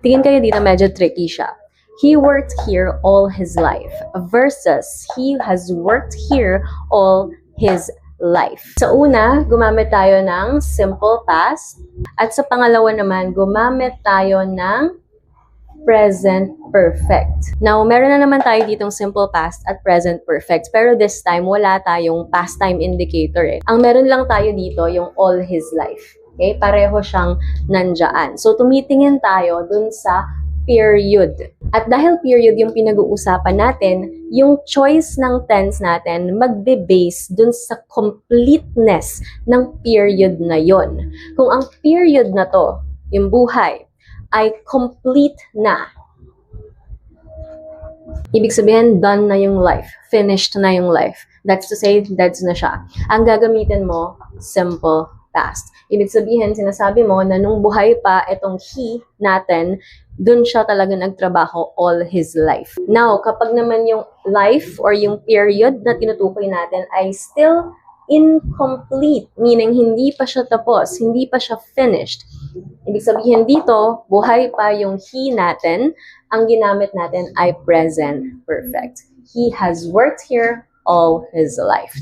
Tingin kayo dito, medyo tricky siya. He worked here all his life versus he has worked here all his life. Sa una, gumamit tayo ng simple past. At sa pangalawa naman, gumamit tayo ng present perfect. Now, meron na naman tayo ditong simple past at present perfect. Pero this time, wala tayong past time indicator eh. Ang meron lang tayo dito, yung all his life. Okay? Pareho siyang nandyan. So, tumitingin tayo dun sa period. At dahil period yung pinag-uusapan natin, yung choice ng tense natin magbe-base dun sa completeness ng period na yon. Kung ang period na to, yung buhay, ay complete na, ibig sabihin, done na yung life. Finished na yung life. That's to say, dead na siya. Ang gagamitin mo, simple past. Ibig sabihin, sinasabi mo na nung buhay pa itong he natin, dun siya talaga nagtrabaho all his life. Now, kapag naman yung life or yung period na tinutukoy natin ay still incomplete, meaning hindi pa siya tapos, hindi pa siya finished. Ibig sabihin dito, buhay pa yung he natin, ang ginamit natin ay present perfect. He has worked here all his life.